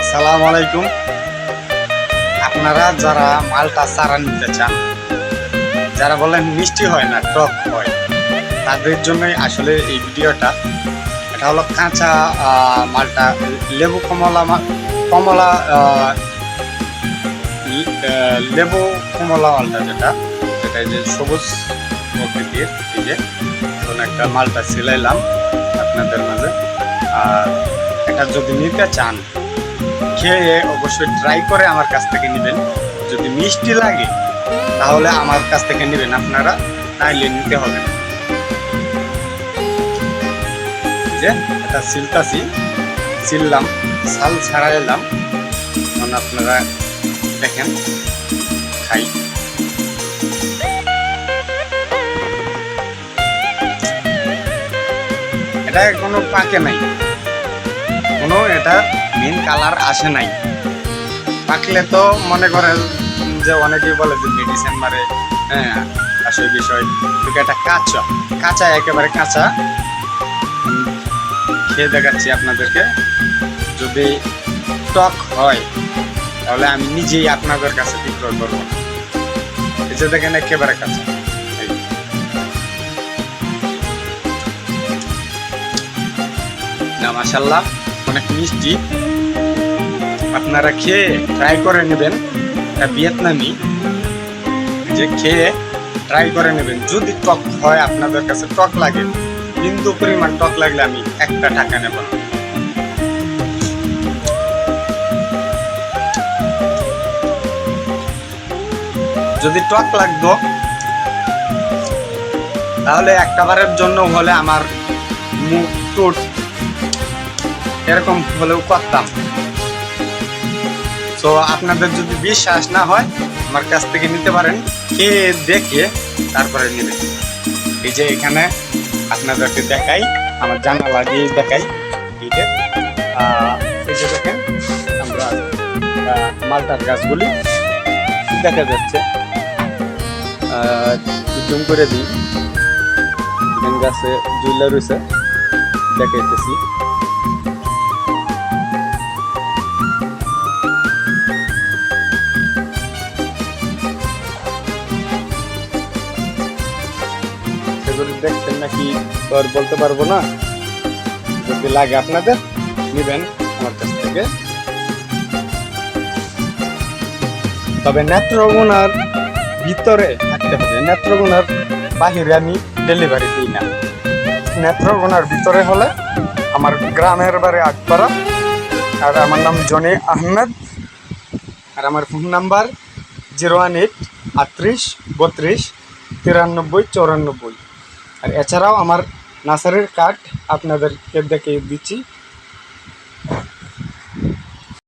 আসসালামু আলাইকুম। আপনারা যারা মালটা চারা নিতে চান, যারা বলেন মিষ্টি হয় না টক হয়, তাদের জন্যই আসলে এই ভিডিওটা। এটা হলো কাঁচা মালটা, লেবু কমলা লেবু কমলা মালটা, যেটা সেটা যে সবুজ প্রকৃতির। এই যে একটা মালটা ছিলাইলাম আপনাদের মাঝে। আর এটা যদি নিতে চান, খেয়ে অবশ্যই ট্রাই করে আমার কাছ থেকে নেবেন। যদি মিষ্টি লাগে তাহলে আমার কাছ থেকে নেবেন, আপনারা নাইলে নিতে হবে না। যে এটা ছিললাম, ছাল ছাড়াইলাম। এখন আপনারা দেখেন, খাই। এটা কোনো পাকে নাই, কোনো এটা মেন কালার আসে নাই। পাকলে তো মনে করেন যে অনেকেই বলে যে মেডিসিন মারে, হ্যাঁ আসল বিষয়। এটা কাঁচা একেবারে কাঁচা। খেয়ে দেখাচ্ছি আপনাদেরকে। যদি টক হয় তাহলে আমি নিজেই আপনাদের কাছে বিক্রয় করবো। এই যে দেখেন একেবারে কাঁচা। না মাশাআল্লাহ, অনেক মিষ্টি। আপনারা খেয়ে ট্রাই করে নেবেন। ভিয়েতনামি, যে খেয়ে ট্রাই করে নেবেন। যদি টক হয়, আপনাদের কাছে টক লাগে, বিন্দু পরিমাণ টক লাগলে আমি একটা টাকা নেব না। যদি টক লাগতো তাহলে একটাবারের জন্য হলে আমার মুখ টুট এরকম হলেও করতাম। তো আপনাদের যদি বিশ্বাস না হয়, আমার কাছ থেকে নিতে পারেন, খেয়ে দেখে তারপরে নেবেন। এই যে এখানে আপনাদেরকে দেখাই, আমার জানালা দিয়ে দেখাই। এই যে দেখেন, আমরা মালটার গাছগুলি দেখা যাচ্ছে। জুম করে দিই, গাছে জুইলা রয়েছে, দেখাইতেছি। সেগুলি দেখছেন নাকি আর বলতে পারবো না। যদি লাগে আপনাদের নেবেন আমার কাছ থেকে। তবে নেত্রকোনার ভিতরে থাকতে হবে, নেত্রকোনার বাহিরে আমি ডেলিভারি দিই না। নেত্রকোনার ভিতরে হলে আমার গ্রামের বাড়ি আগপাড়া, আর আমার নাম জনি আহমেদ, আর আমার ফোন নাম্বার 018-38-32-93-94। আর এছাড়াও আমার নার্সারির কার্ড আপনাদেরকে দেখিয়ে দিচ্ছি।